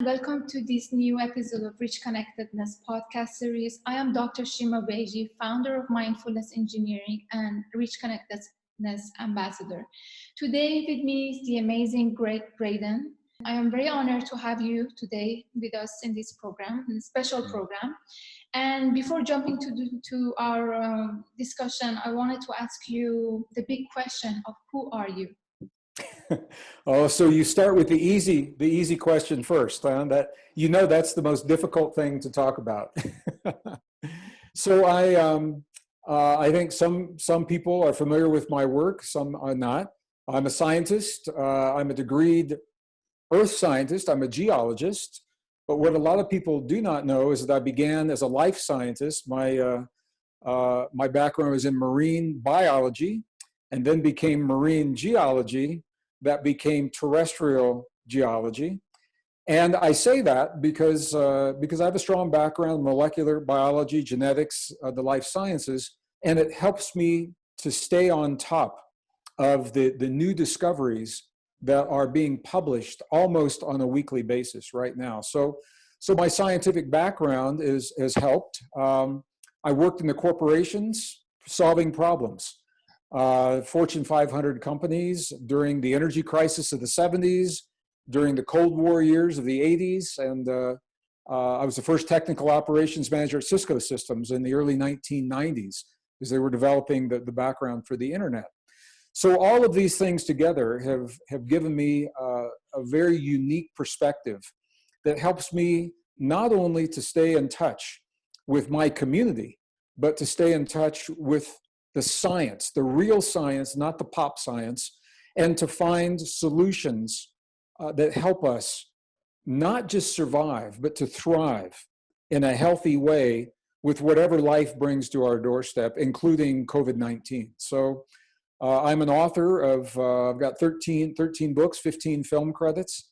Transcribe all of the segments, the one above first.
Welcome to this new episode of Rich Connectedness podcast series. I am Dr. Shima Beigi, founder of Mindfulness Engineering and Rich Connectedness ambassador. Today with me is the amazing Gregg Braden. I am very honored to have you today with us in this program, in this special program. And before jumping to our discussion, I wanted to ask you the big question of who are you? Oh, so you start with the easy question first. That's the most difficult thing to talk about. So I think some people are familiar with my work, some are not. I'm a scientist. I'm a degreed earth scientist. I'm a geologist. But what a lot of people do not know is that I began as a life scientist. My background was in marine biology, and then became marine geology. That became terrestrial geology. And I say that because I have a strong background in molecular biology, genetics, the life sciences, and it helps me to stay on top of the new discoveries that are being published almost on a weekly basis right now. So my scientific background has helped. I worked in the corporations solving problems. Fortune 500 companies during the energy crisis of the 70s, during the Cold War years of the 80s, and I was the first technical operations manager at Cisco Systems in the early 1990s as they were developing the background for the internet. So all of these things together have given me a very unique perspective that helps me not only to stay in touch with my community, but to stay in touch with the science, the real science, not the pop science, and to find solutions that help us not just survive, but to thrive in a healthy way with whatever life brings to our doorstep, including COVID-19. So I'm an author of, I've got 13 books, 15 film credits,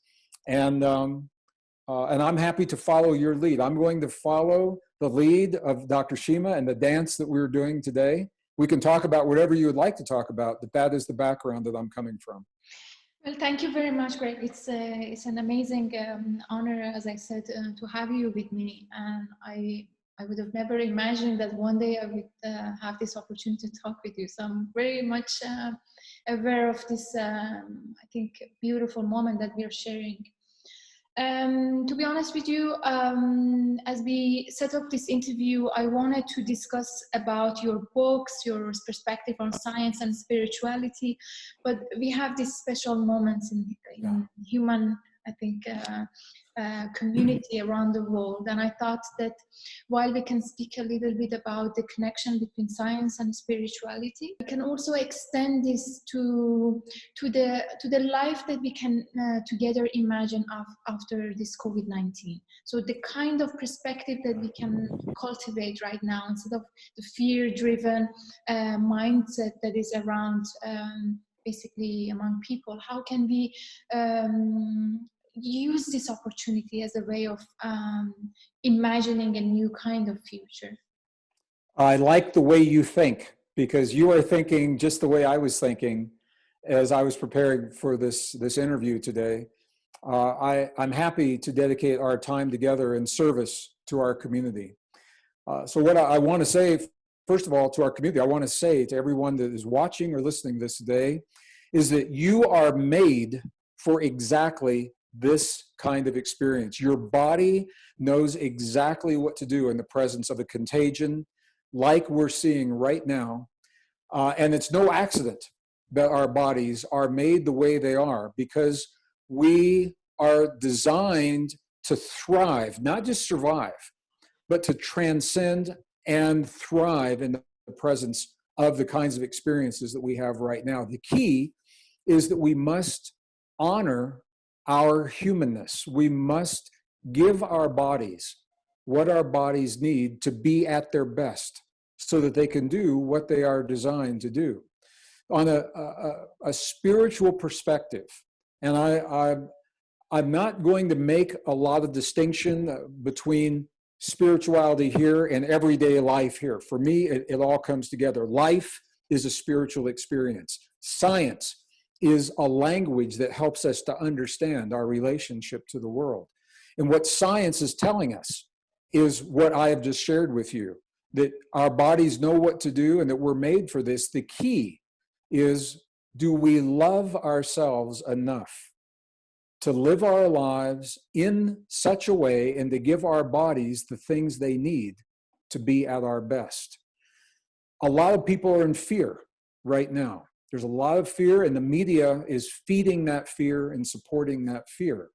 and I'm happy to follow your lead. I'm going to follow the lead of Dr. Shima and the dance that we're doing today. We can talk about whatever you would like to talk about, but that is the background that I'm coming from. Well, thank you very much, Greg. It's an amazing honor, as I said, to have you with me. And I would have never imagined that one day I would have this opportunity to talk with you. So I'm very much aware of this, I think, beautiful moment that we are sharing. To be honest with you, as we set up this interview, I wanted to discuss about your books, your perspective on science and spirituality, but we have these special moments in human, I think, community around the world. And I thought that while we can speak a little bit about the connection between science and spirituality, we can also extend this to the life that we can together imagine after this COVID-19. So the kind of perspective that we can cultivate right now, instead of the fear-driven mindset that is around basically among people, how can we use this opportunity as a way of imagining a new kind of future? I like the way you think, because you are thinking just the way I was thinking as I was preparing for this interview today. I'm happy to dedicate our time together in service to our community. So what I want to say, first of all, to our community, I want to say to everyone that is watching or listening to this today, is that you are made for exactly this kind of experience. Your body knows exactly what to do in the presence of a contagion like we're seeing right now. And it's no accident that our bodies are made the way they are, because we are designed to thrive, not just survive, but to transcend and thrive in the presence of the kinds of experiences that we have right now. The key is that we must honor our humanness. We must give our bodies what our bodies need to be at their best so that they can do what they are designed to do. On a spiritual perspective, and I'm not going to make a lot of distinction between spirituality here and everyday life here. For me, it all comes together. Life is a spiritual experience. Science is a language that helps us to understand our relationship to the world. And what science is telling us is what I have just shared with you, that our bodies know what to do and that we're made for this. The key is, do we love ourselves enough to live our lives in such a way and to give our bodies the things they need to be at our best? A lot of people are in fear right now. There's a lot of fear, and the media is feeding that fear and supporting that fear.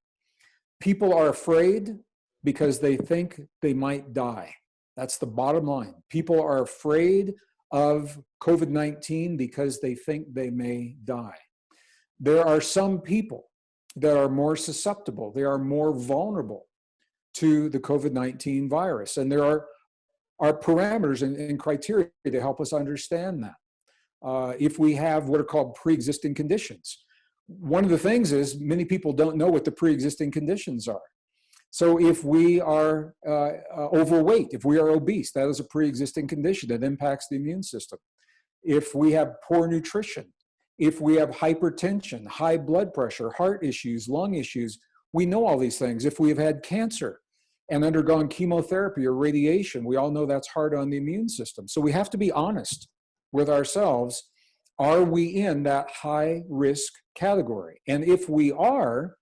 People are afraid because they think they might die. That's the bottom line. People are afraid of COVID-19 because they think they may die. There are some people that are more susceptible. They are more vulnerable to the COVID-19 virus. And there are parameters and criteria to help us understand that. If we have what are called pre-existing conditions. One of the things is many people don't know what the pre-existing conditions are. So if we are overweight, if we are obese, that is a pre-existing condition that impacts the immune system. If we have poor nutrition, if we have hypertension, high blood pressure, heart issues, lung issues, we know all these things. If we have had cancer and undergone chemotherapy or radiation, we all know that's hard on the immune system. So we have to be honest with ourselves. Are we in that high risk category? And if we are,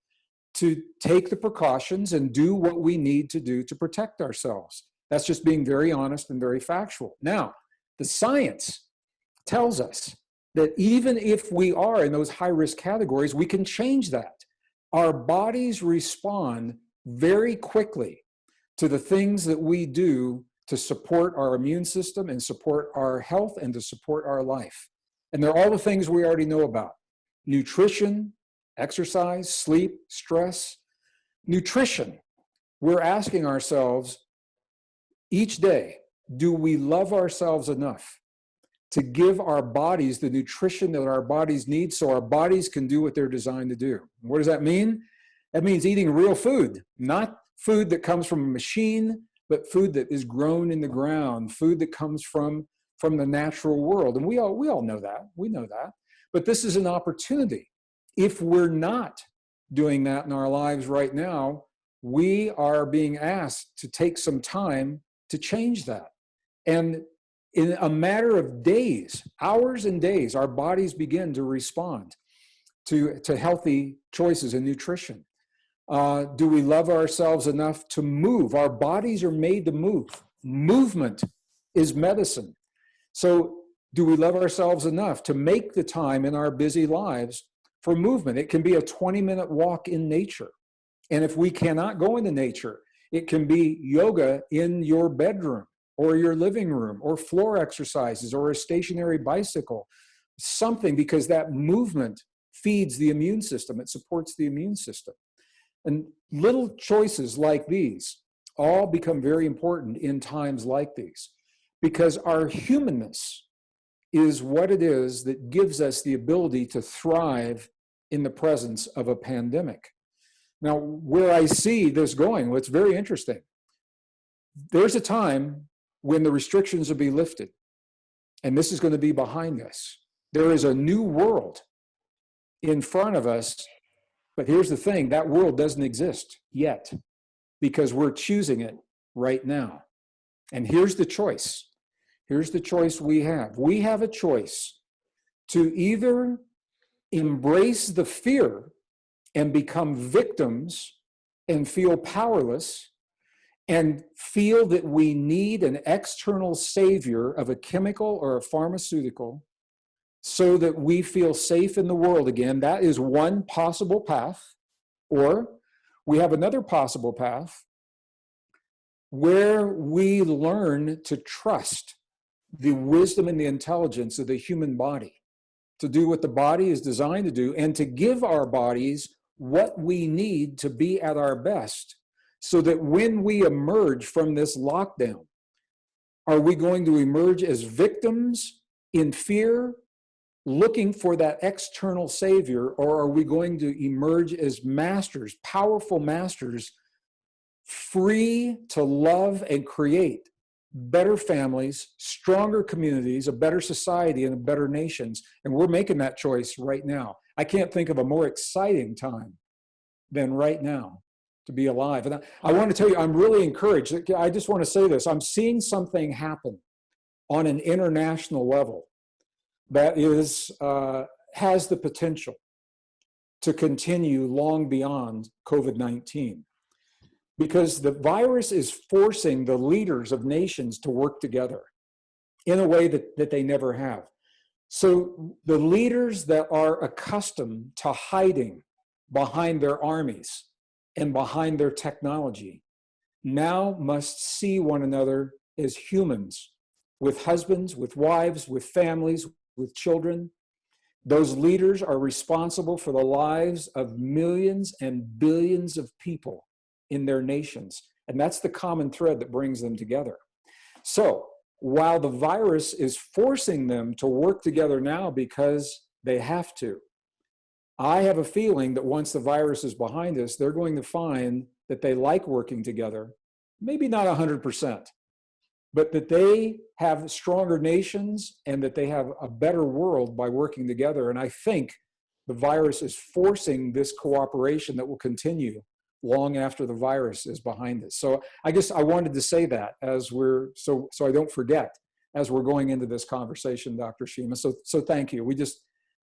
to take the precautions and do what we need to do to protect ourselves. That's just being very honest and very factual. Now, the science tells us that even if we are in those high risk categories, we can change that. Our bodies respond very quickly to the things that we do to support our immune system and support our health and to support our life. And they're all the things we already know about: nutrition, exercise, sleep, stress. Nutrition, we're asking ourselves each day, do we love ourselves enough to give our bodies the nutrition that our bodies need so our bodies can do what they're designed to do? What does that mean? That means eating real food, not food that comes from a machine, but food that is grown in the ground, food that comes from the natural world. And we all know that. We know that. But this is an opportunity. If we're not doing that in our lives right now, we are being asked to take some time to change that. And in a matter of days, hours and days, our bodies begin to respond to healthy choices in nutrition. Do we love ourselves enough to move? Our bodies are made to move. Movement is medicine. So do we love ourselves enough to make the time in our busy lives for movement? It can be a 20-minute walk in nature. And if we cannot go into nature, it can be yoga in your bedroom or your living room or floor exercises or a stationary bicycle, something, because that movement feeds the immune system. It supports the immune system. And little choices like these all become very important in times like these, because our humanness is what it is that gives us the ability to thrive in the presence of a pandemic. Now, where I see this going, well, it's very interesting. There's a time when the restrictions will be lifted, and this is going to be behind us. There is a new world in front of us, but here's the thing, that world doesn't exist yet because we're choosing it right now. And here's the choice. Here's the choice we have. We have a choice to either embrace the fear and become victims and feel powerless and feel that we need an external savior of a chemical or a pharmaceutical so that we feel safe in the world again. That is one possible path. Or we have another possible path where we learn to trust the wisdom and the intelligence of the human body to do what the body is designed to do and to give our bodies what we need to be at our best, so that when we emerge from this lockdown, are we going to emerge as victims in fear, looking for that external savior, or are we going to emerge as masters, powerful masters, free to love and create better families, stronger communities, a better society, and better nations? And we're making that choice right now. I can't think of a more exciting time than right now to be alive. And I want to tell you, I'm really encouraged. I just want to say this. I'm seeing something happen on an international level that is, has the potential to continue long beyond COVID-19. Because the virus is forcing the leaders of nations to work together in a way that they never have. So the leaders that are accustomed to hiding behind their armies and behind their technology now must see one another as humans, with husbands, with wives, with families, with children. Those leaders are responsible for the lives of millions and billions of people in their nations. And that's the common thread that brings them together. So while the virus is forcing them to work together now because they have to, I have a feeling that once the virus is behind us, they're going to find that they like working together, maybe not 100%, but that they have stronger nations and that they have a better world by working together. And I think the virus is forcing this cooperation that will continue long after the virus is behind us. So I guess I wanted to say that as we're, so I don't forget as we're going into this conversation, Dr. Shima. So thank you.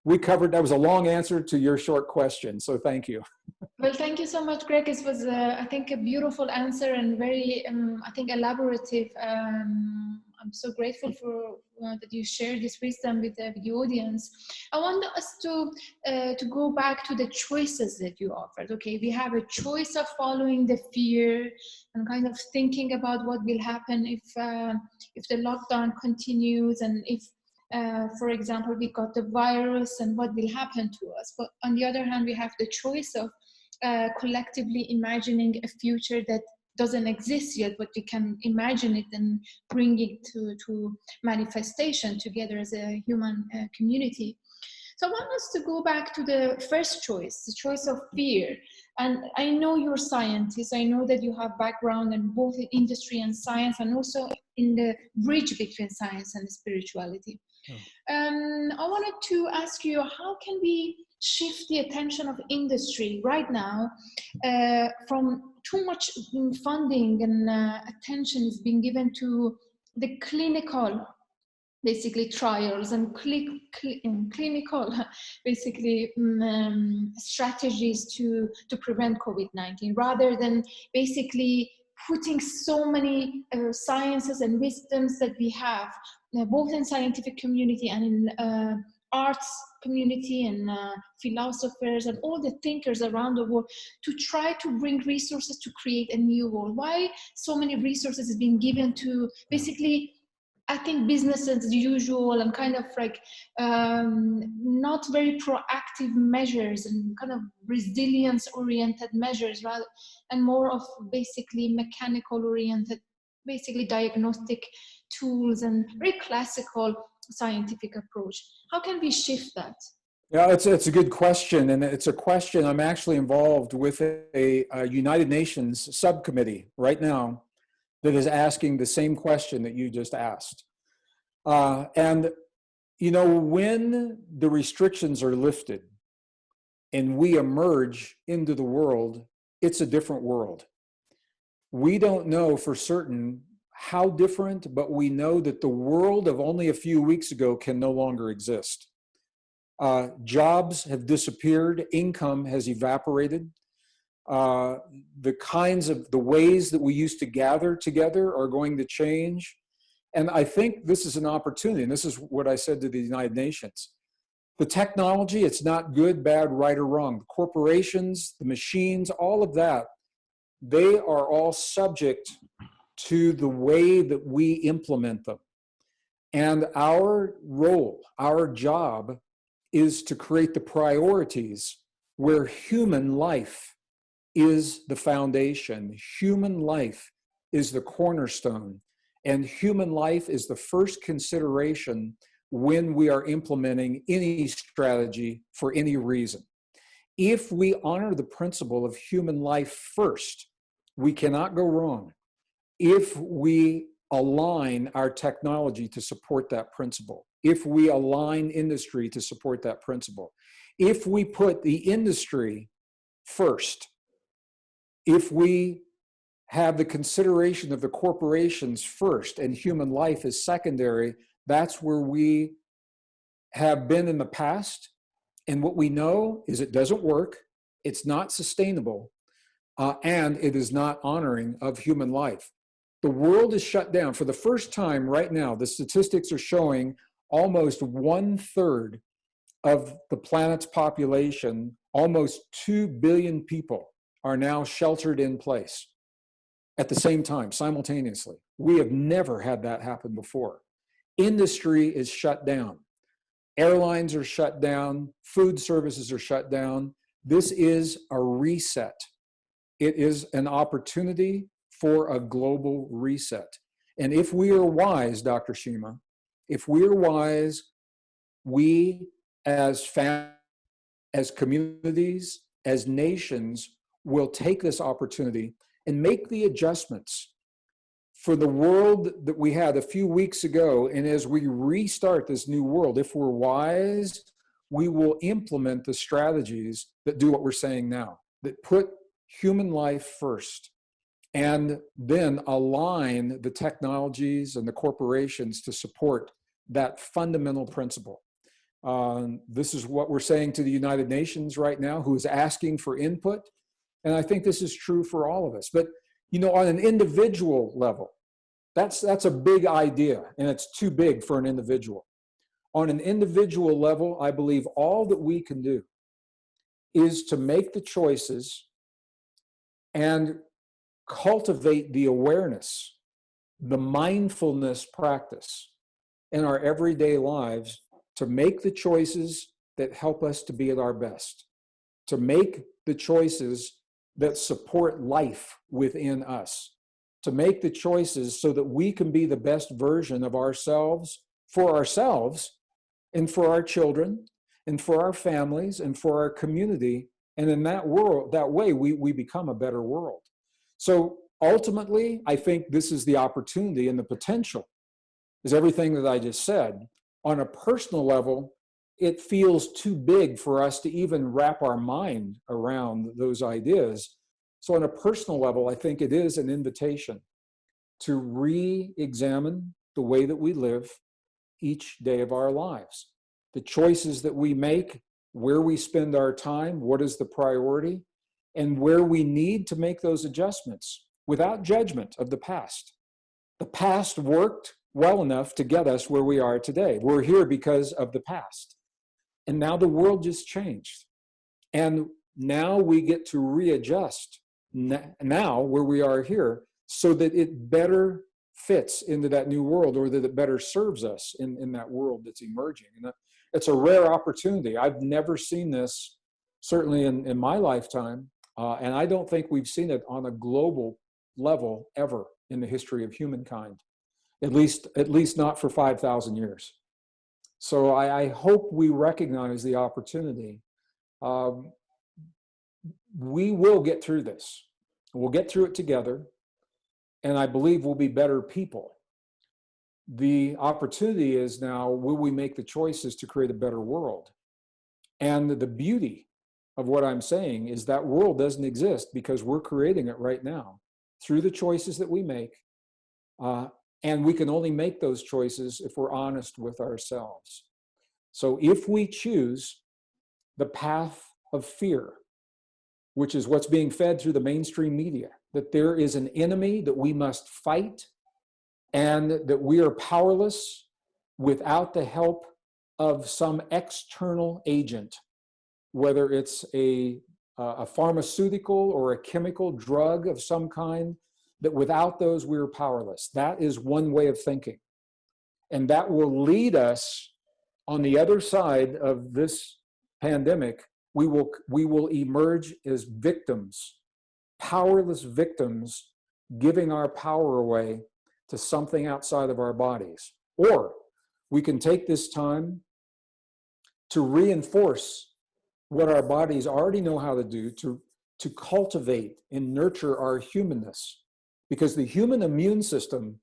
We covered, that was a long answer to your short question. So thank you. Well, thank you so much, Greg. It was, I think, a beautiful answer and very, I think, elaborative. I'm so grateful for that you shared this wisdom with the audience. I want us to go back to the choices that you offered. Okay, we have a choice of following the fear and kind of thinking about what will happen if the lockdown continues, and if for example, we got the virus and what will happen to us. But on the other hand, we have the choice of collectively imagining a future that doesn't exist yet, but we can imagine it and bring it to manifestation together as a human community. So I want us to go back to the first choice, the choice of fear. And I know you're scientists. I know that you have background in both industry and science, and also in the bridge between science and spirituality. I wanted to ask you, how can we shift the attention of industry right now from too much funding and attention is being given to the clinical, basically, trials and clinical, basically, strategies to prevent COVID-19, rather than basically putting so many sciences and wisdoms that we have, both in scientific community and in arts community and philosophers and all the thinkers around the world, to try to bring resources to create a new world. Why so many resources is being given to basically, I think, business as usual and kind of like not very proactive measures and kind of resilience-oriented measures, rather, and more of basically mechanical-oriented, basically diagnostic tools and very classical scientific approach. How can we shift that? Yeah, it's a good question, and it's a question I'm actually involved with a United Nations subcommittee right now that is asking the same question that you just asked. And, you know, when the restrictions are lifted and we emerge into the world, it's a different world. We don't know for certain how different, but we know that the world of only a few weeks ago can no longer exist. Jobs have disappeared, income has evaporated. The ways that we used to gather together are going to change. And I think this is an opportunity, and this is what I said to the United Nations. The technology, it's not good, bad, right, or wrong. The corporations, the machines, all of that, they are all subject to the way that we implement them. And our role, our job, is to create the priorities where human life is the foundation. Human life is the cornerstone, and human life is the first consideration when we are implementing any strategy for any reason. If we honor the principle of human life first, we cannot go wrong if we align our technology to support that principle, if we align industry to support that principle, if we put the industry first if we have the consideration of the corporations first and human life is secondary, that's where we have been in the past. And what we know is it doesn't work, it's not sustainable, and it is not honoring of human life. The world is shut down. For the first time right now, the statistics are showing almost 1/3 of the planet's population, almost 2 billion people, are now sheltered in place at the same time, simultaneously. We have never had that happen before. Industry is shut down. Airlines are shut down. Food services are shut down. This is a reset. It is an opportunity for a global reset. And if we are wise, Dr. Shima, if we are wise, we as families, as communities, as nations will take this opportunity and make the adjustments for the world that we had a few weeks ago. And as we restart this new world, if we're wise, we will implement the strategies that do what we're saying now, that put human life first, and then align the technologies and the corporations to support that fundamental principle. This is what we're saying to the United Nations right now, who is asking for input. And I think this is true for all of us. But, you know, on an individual level, that's a big idea, and it's too big for an individual. On an individual level, I believe all that we can do is to make the choices and cultivate the awareness, the mindfulness practice in our everyday lives to make the choices that help us to be at our best, to make the choices that support life within us, to make the choices so that we can be the best version of ourselves and for our children and for our families and for our community. And in that world, that way, we become a better world. So ultimately, I think this is the opportunity, and the potential is everything that I just said. On a personal level, it feels too big for us to even wrap our mind around those ideas. So on a personal level, I think it is an invitation to re-examine the way that we live each day of our lives. The choices that we make, where we spend our time, what is the priority, and where we need to make those adjustments without judgment of the past. The past worked well enough to get us where we are today. We're here because of the past. And now the world just changed. And now we get to readjust now where we are here so that it better fits into that new world, or that it better serves us in that world that's emerging. And it's a rare opportunity. I've never seen this, certainly in my lifetime, and I don't think we've seen it on a global level ever in the history of humankind, at least not for 5,000 years. So I hope we recognize the opportunity. We will get through this. We'll get through it together, and I believe we'll be better people. The opportunity is now, will we make the choices to create a better world? And the beauty of what I'm saying is that world doesn't exist because we're creating it right now through the choices that we make. And we can only make those choices if we're honest with ourselves. So if we choose the path of fear, which is what's being fed through the mainstream media, that there is an enemy that we must fight and that we are powerless without the help of some external agent, whether it's a pharmaceutical or a chemical drug of some kind, that without those we're powerless. That is one way of thinking. And that will lead us on the other side of this pandemic. We will emerge as victims, powerless victims, giving our power away to something outside of our bodies. Or we can take this time to reinforce what our bodies already know how to do, to cultivate and nurture our humanness. Because the human immune system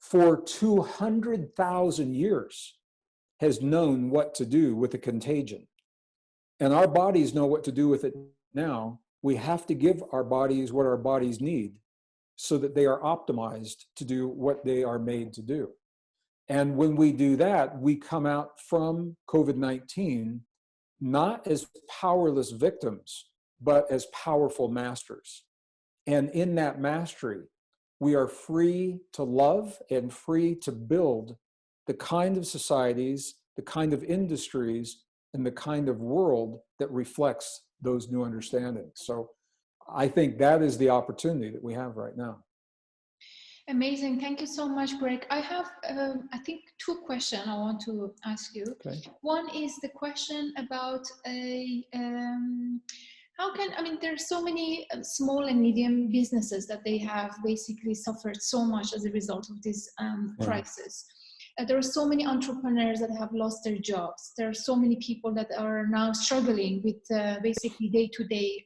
for 200,000 years has known what to do with a contagion. And our bodies know what to do with it now We have to give our bodies what our bodies need so that they are optimized to do what they are made to do. And when we do that, we come out from COVID-19 not as powerless victims, but as powerful masters. And in that mastery, we are free to love and free to build the kind of societies, the kind of industries, and the kind of world that reflects those new understandings. So I think that is the opportunity that we have right now. Amazing. Thank you so much, Greg. I have, I think, two questions I want to ask you. Okay. One is the question about how can, I mean, there's so many small and medium businesses that they have basically suffered so much as a result of this crisis. There are so many entrepreneurs that have lost their jobs. There are so many people that are now struggling with basically day-to-day,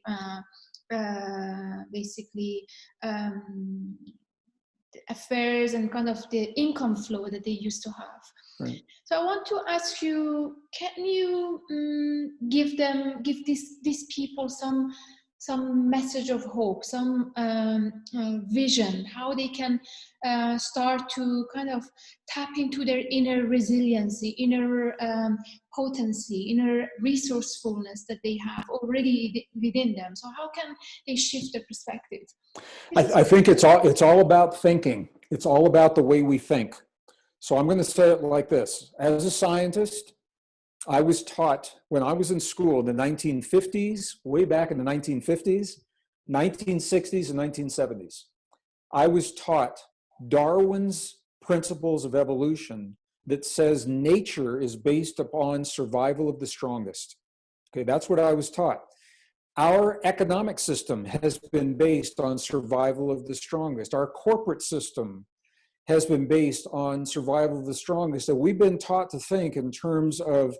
affairs and kind of the income flow that they used to have. Right. So I want to ask you, can you give these people some message of hope, some vision, how they can start to kind of tap into their inner resiliency, inner potency, inner resourcefulness that they have already within them? So how can they shift their perspective? I think it's all about thinking. It's all about the way we think. So I'm going to say it like this. As a scientist, I was taught when I was in school in the 1950s, way back in the 1950s, 1960s, and 1970s. I was taught Darwin's principles of evolution that says nature is based upon survival of the strongest. Okay, that's what I was taught. Our economic system has been based on survival of the strongest. Our corporate system has been based on survival of the strongest. So we've been taught to think in terms of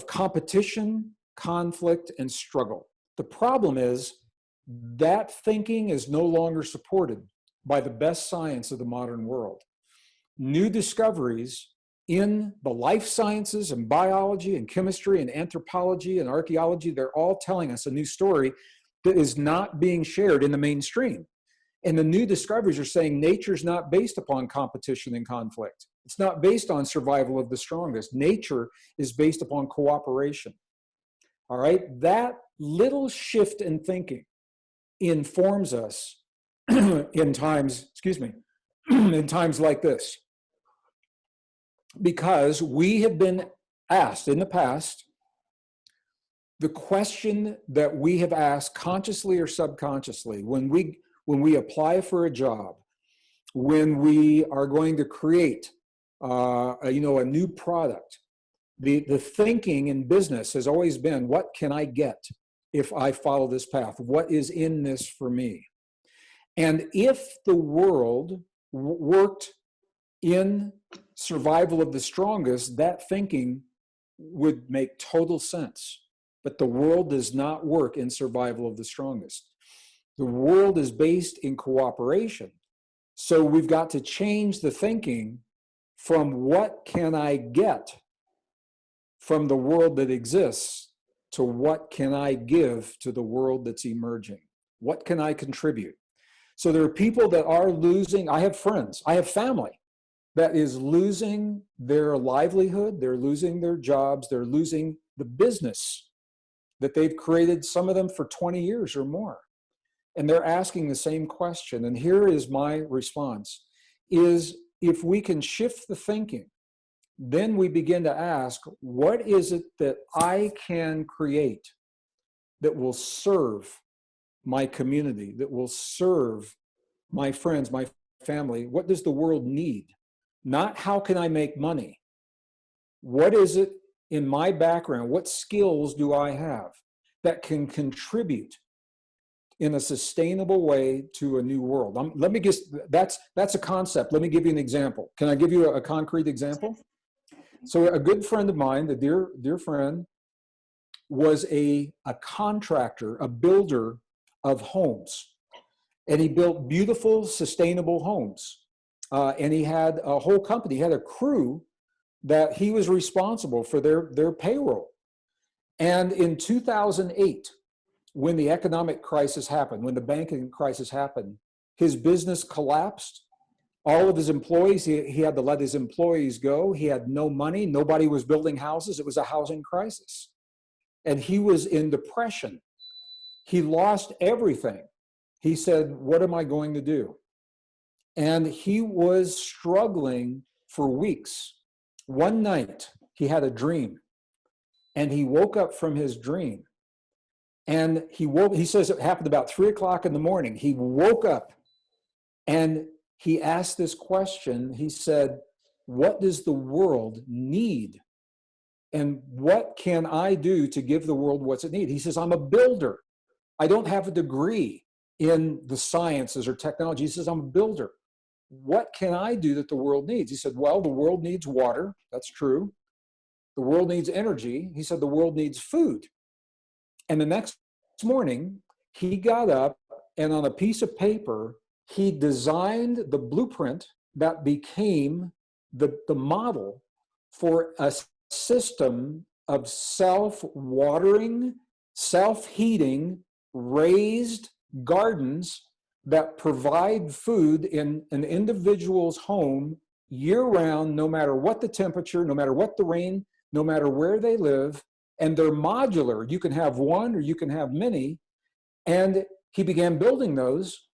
competition, conflict, and struggle. The problem is that thinking is no longer supported by the best science of the modern world. New discoveries in the life sciences and biology and chemistry and anthropology and archaeology, they're all telling us a new story that is not being shared in the mainstream. And the new discoveries are saying nature's not based upon competition and conflict. It's not based on survival of the strongest. Nature is based upon cooperation. All right? That little shift in thinking informs us in times, in times like this. Because we have been asked in the past, the question that we have asked consciously or subconsciously when we apply for a job, when we are going to create a new product, the thinking in business has always been, what can I get if I follow this path? What is in this for me? And if the world worked in survival of the strongest, that thinking would make total sense. But the world does not work in survival of the strongest. The world is based in cooperation. So we've got to change the thinking from what can I get from the world that exists to what can I give to the world that's emerging? What can I contribute? So there are people that are losing. I have friends, I have family that is losing their livelihood, they're losing their jobs, they're losing the business that they've created, some of them for 20 years or more. And they're asking the same question. And here is my response, is if we can shift the thinking, then we begin to ask, what is it that I can create that will serve my community, that will serve my friends, my family? What does the world need? Not how can I make money? What is it in my background? What skills do I have that can contribute in a sustainable way to a new world? Let me just, that's a concept. Let me give you an example. Can I give you a concrete example? So a good friend of mine, a dear friend, was a contractor, a builder of homes. And he built beautiful, sustainable homes. And he had a whole company, he had a crew that he was responsible for their payroll. And in 2008, when the economic crisis happened, when the banking crisis happened, his business collapsed. All of his employees, he had to let his employees go. He had no money. Nobody was building houses. It was a housing crisis. And he was in depression. He lost everything. He said, what am I going to do? And he was struggling for weeks. One night, he had a dream. And he woke up from his dream. And he says it happened about 3 o'clock in the morning. He woke up and he asked this question. He said, what does the world need? And what can I do to give the world what's it needs? He says, I'm a builder. I don't have a degree in the sciences or technology. He says, I'm a builder. What can I do that the world needs? He said, well, the world needs water. That's true. The world needs energy. He said, the world needs food. And the next morning, he got up and on a piece of paper, he designed the blueprint that became the model for a system of self-watering, self-heating, raised gardens that provide food in an individual's home year-round, no matter what the temperature, no matter what the rain, no matter where they live, and they're modular. You can have one or you can have many. And he began building those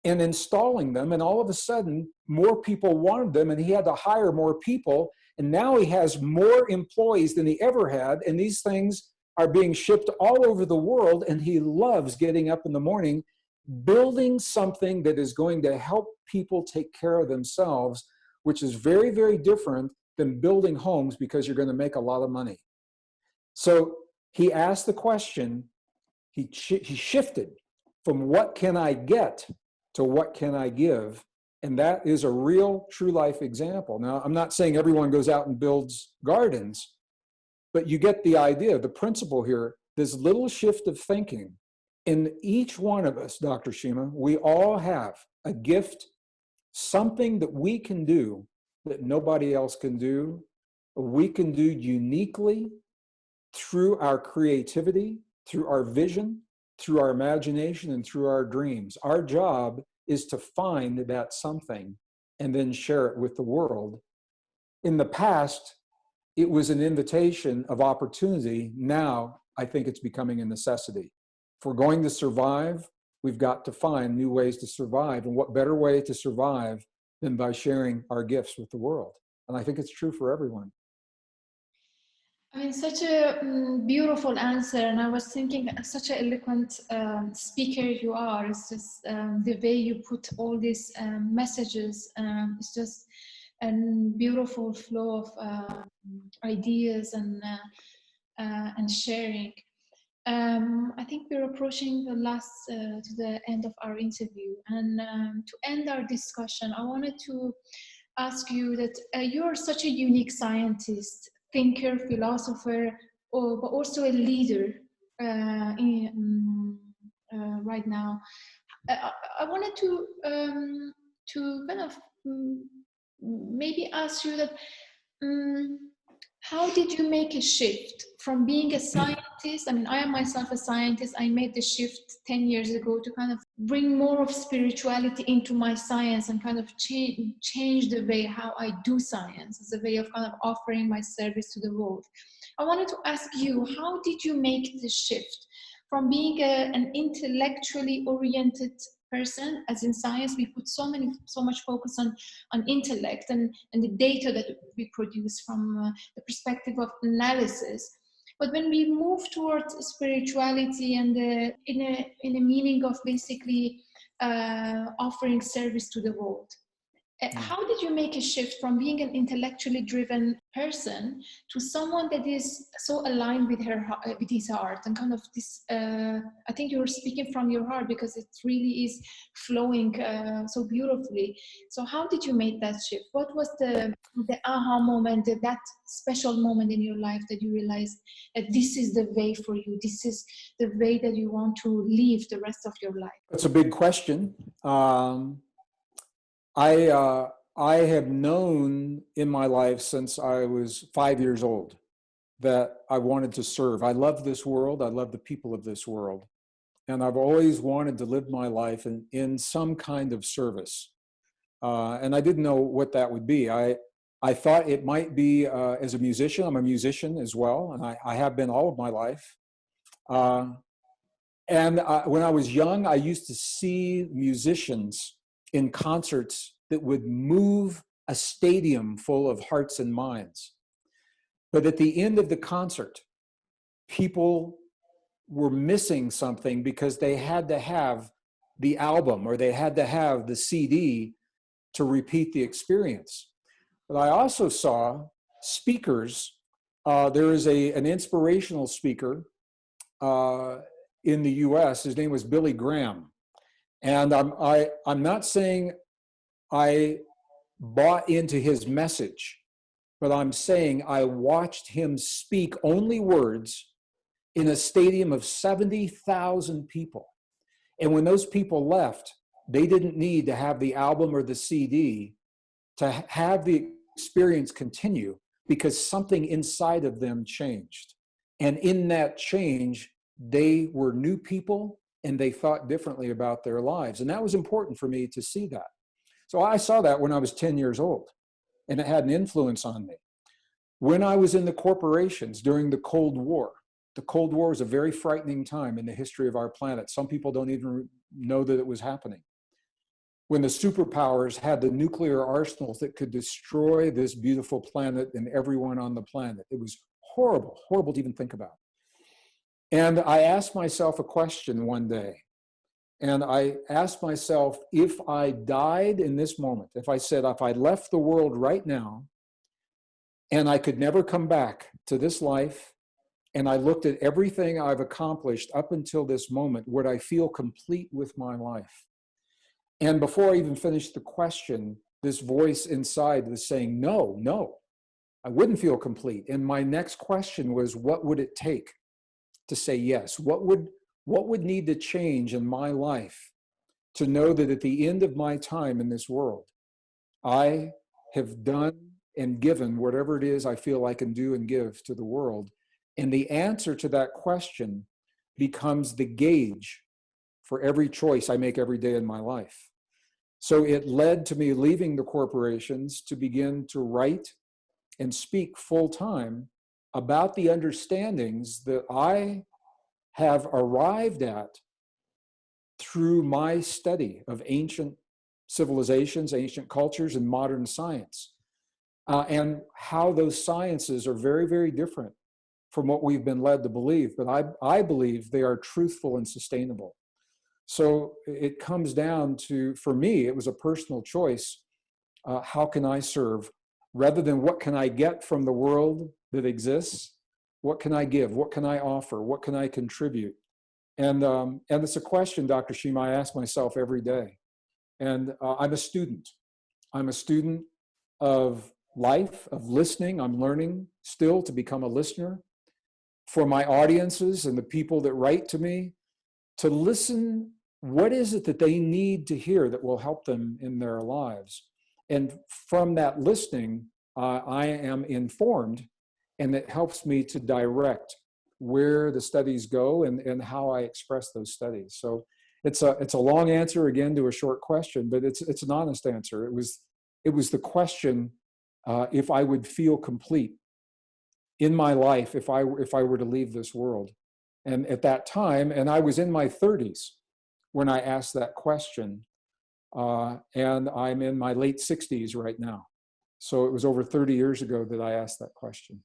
and installing them, and all of a sudden, more people wanted them, and he had to hire more people, and now he has more employees than he ever had, and these things are being shipped all over the world, and he loves getting up in the morning, building something that is going to help people take care of themselves, which is very, very different than building homes because you're going to make a lot of money. So he asked the question, he shifted from what can I get to what can I give? And that is a real true life example. Now, I'm not saying everyone goes out and builds gardens, but you get the idea, the principle here, this little shift of thinking. In each one of us, Dr. Shima, we all have a gift, something that we can do that nobody else can do. We can do uniquely through our creativity, through our vision, through our imagination, and through our dreams. Our job is to find that something and then share it with the world. In the past, it was an invitation of opportunity. Now, I think it's becoming a necessity. If we're going to survive, we've got to find new ways to survive. And what better way to survive than by sharing our gifts with the world? And I think it's true for everyone. I mean, such a beautiful answer. And I was thinking, such an eloquent speaker you are. It's just the way you put all these messages. It's just a beautiful flow of ideas and sharing. I think we're approaching the to the end of our interview. And to end our discussion, I wanted to ask you that you're such a unique scientist, thinker, philosopher, but also a leader right now. I wanted to kind of maybe ask you that how did you make a shift from being a scientist? I mean, I am myself a scientist. I made the shift 10 years ago to kind of bring more of spirituality into my science and kind of change the way how I do science as a way of kind of offering my service to the world. I wanted to ask you, how did you make the shift from being an intellectually oriented person, as in science we put so much focus on intellect and the data that we produce from the perspective of analysis, but when we move towards spirituality and in a meaning of basically offering service to the world, how did you make a shift from being an intellectually driven person to someone that is so aligned with his heart and kind of this, I think you're speaking from your heart because it really is flowing so beautifully. So how did you make that shift? What was the aha moment, that special moment in your life that you realized that this is the way for you, this is the way that you want to live the rest of your life? That's a big question. I have known in my life since I was 5 years old that I wanted to serve. I love this world. I love the people of this world. and I've always wanted to live my life in some kind of service. And I didn't know what that would be. I thought it might be as a musician. I'm a musician as well, and I have been all of my life. When I was young, I used to see musicians in concerts that would move a stadium full of hearts and minds. But at the end of the concert, people were missing something because they had to have the album or they had to have the CD to repeat the experience. But I also saw speakers. There is an inspirational speaker in the US. His name was Billy Graham. And I'm not saying I bought into his message, but I'm saying I watched him speak only words in a stadium of 70,000 people. And when those people left, they didn't need to have the album or the CD to have the experience continue because something inside of them changed. And in that change, they were new people and they thought differently about their lives. And that was important for me to see that. So I saw that when I was 10 years old, and it had an influence on me. When I was in the corporations during the Cold War was a very frightening time in the history of our planet. Some people don't even know that it was happening. When the superpowers had the nuclear arsenals that could destroy this beautiful planet and everyone on the planet. It was horrible, horrible to even think about. And I asked myself a question one day. And I asked myself, if I died in this moment, if I left the world right now, and I could never come back to this life, and I looked at everything I've accomplished up until this moment, would I feel complete with my life? And before I even finished the question, this voice inside was saying, no, I wouldn't feel complete. And my next question was, what would it take to say yes? What would need to change in my life to know that at the end of my time in this world, I have done and given whatever it is I feel I can do and give to the world? And the answer to that question becomes the gauge for every choice I make every day in my life. So it led to me leaving the corporations to begin to write and speak full time about the understandings that I have arrived at through my study of ancient civilizations, ancient cultures, and modern science, and how those sciences are very, very different from what we've been led to believe. But I believe they are truthful and sustainable. So it comes down to, for me, it was a personal choice. How can I serve? Rather than what can I get from the world that exists, what can I give? What can I offer? What can I contribute? And it's a question, Dr. Shima, I ask myself every day. And I'm a student. I'm a student of life, of listening. I'm learning still to become a listener. For my audiences and the people that write to me, to listen, what is it that they need to hear that will help them in their lives? And from that listening, I am informed, and it helps me to direct where the studies go and how I express those studies. So it's a long answer again to a short question, but it's an honest answer. It was the question, if I would feel complete in my life if I were to leave this world. And at that time, and I was in my 30s when I asked that question, and I'm in my late 60s right now. So it was over 30 years ago that I asked that question.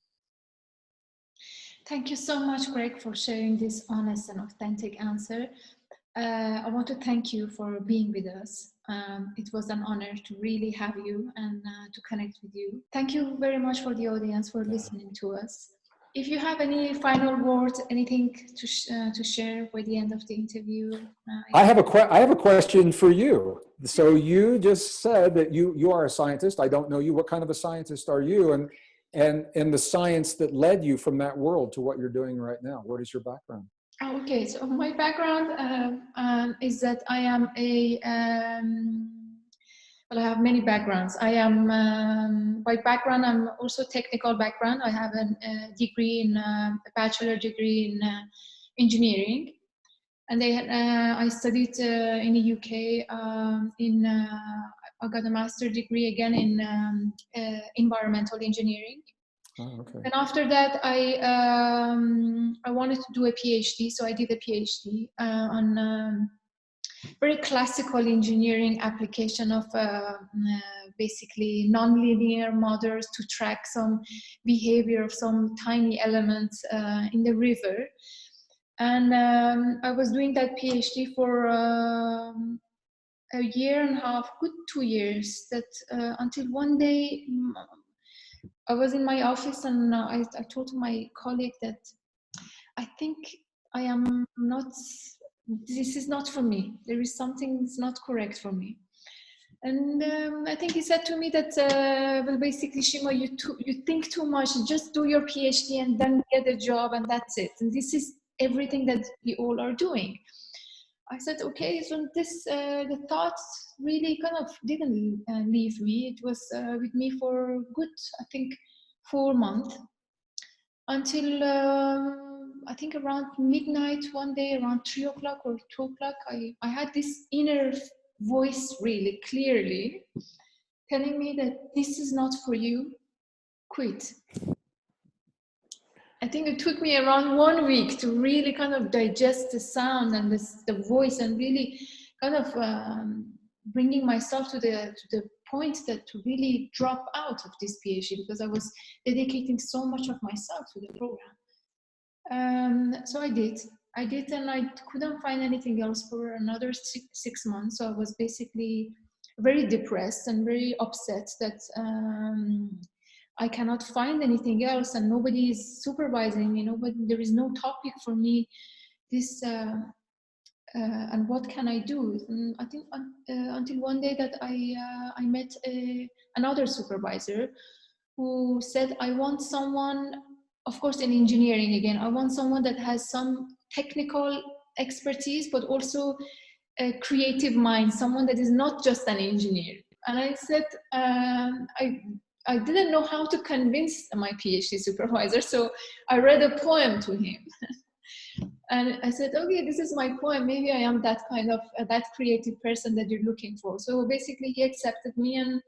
Thank you so much, Gregg, for sharing this honest and authentic answer. I want to thank you for being with us. It was an honor to really have you and to connect with you. Thank you very much for the audience for listening to us. If you have any final words, anything to share by the end of the interview? I have a question for you. So you just said that you are a scientist. I don't know you. What kind of a scientist are you? And the science that led you from that world to what you're doing right now. What is your background? Okay, so my background is that I am well, I have many backgrounds. I am, by background, I'm also technical background. I have a degree in, a bachelor degree in engineering. And I studied in the UK. I got a master's degree again in environmental engineering. Oh, okay. And after that, I wanted to do a PhD, so I did a PhD on very classical engineering application of basically nonlinear models to track some behavior of some tiny elements in the river. And I was doing that PhD for a year and a half, good 2 years, that until one day I was in my office and I told my colleague that I think I am not, this is not for me. There is something that's not correct for me. And I think he said to me that, well, basically, Shima, you think too much, just do your PhD and then get a job and that's it. And this is everything that we all are doing. I said, okay, so this, the thoughts really kind of didn't leave me. It was with me for good, I think, 4 months until I think around midnight one day, around 3 o'clock or 2 o'clock, I had this inner voice really clearly telling me that this is not for you, quit. I think it took me around 1 week to really kind of digest the sound and the voice and really kind of bringing myself to the point that to really drop out of this PhD because I was dedicating so much of myself to the program. So I did, and I couldn't find anything else for another 6 months. So I was basically very depressed and very upset that I cannot find anything else and nobody is supervising me, but there is no topic for me. This and what can I do? And I think until one day that I met another supervisor who said, I want someone, of course in engineering again, I want someone that has some technical expertise, but also a creative mind, someone that is not just an engineer. And I said, I didn't know how to convince my PhD supervisor, so I read a poem to him. And I said, okay, this is my poem. Maybe I am that kind of, that creative person that you're looking for. So basically he accepted me and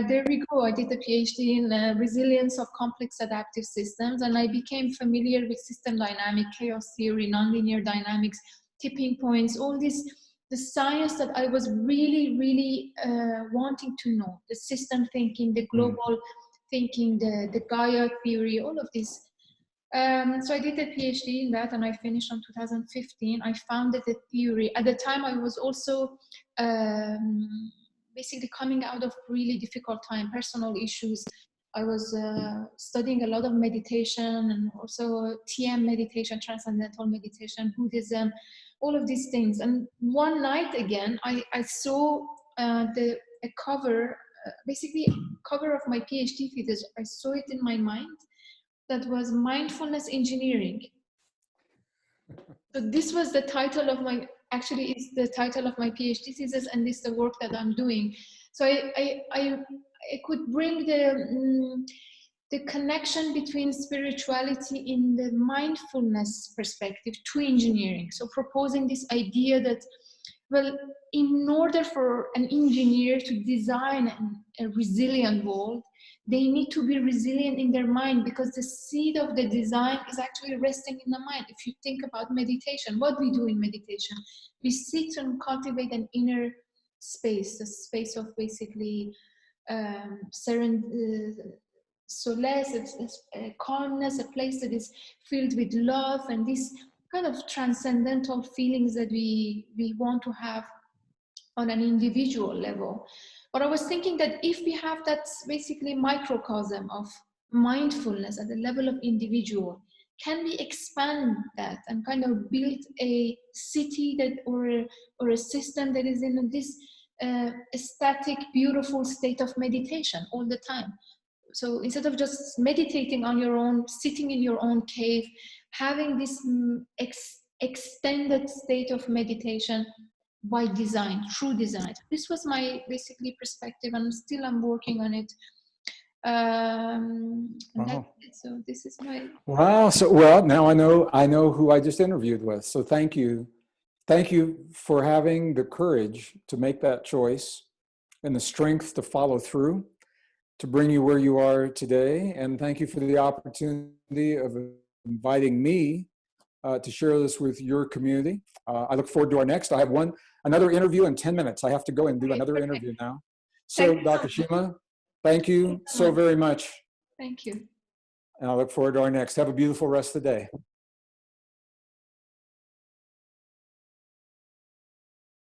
there we go. I did a PhD in resilience of complex adaptive systems, and I became familiar with system dynamic, chaos theory, nonlinear dynamics, tipping points, all this, the science that I was really, really wanting to know, the system thinking, the global thinking, the Gaia theory, all of this. So I did a PhD in that and I finished in 2015. I founded the theory. At the time I was also basically coming out of really difficult time, personal issues. I was studying a lot of meditation and also TM meditation, transcendental meditation, Buddhism, all of these things. And one night again, I saw a cover, basically cover of my PhD thesis. I saw it in my mind. That was Mindfulness Engineering. So this was the title of my, actually it's the title of my PhD thesis, and this is the work that I'm doing. So I could bring the connection between spirituality in the mindfulness perspective to engineering. So proposing this idea that, well, in order for an engineer to design a resilient world, they need to be resilient in their mind, because the seed of the design is actually resting in the mind. If you think about meditation, what we do in meditation, we sit and cultivate an inner space, a space of basically solace, a calmness, a place that is filled with love and this kind of transcendental feelings that we want to have on an individual level. But I was thinking that if we have that basically microcosm of mindfulness at the level of individual, can we expand that and kind of build a city that or a system that is in this static, beautiful state of meditation all the time? So instead of just meditating on your own, sitting in your own cave, having this extended state of meditation by design, through design. This was my basically perspective, and still I'm working on it. Wow. So this is my. Wow. So, well, now I know who I just interviewed with. So thank you. thank you for having the courage to make that choice and the strength to follow through to bring you where you are today. And thank you for the opportunity of inviting me to share this with your community. I look forward to our next. I have another interview in 10 minutes. I have to go and do another interview now. So Dr. Shima, thank you so very much. Thank you. And I look forward to our next. Have a beautiful rest of the day.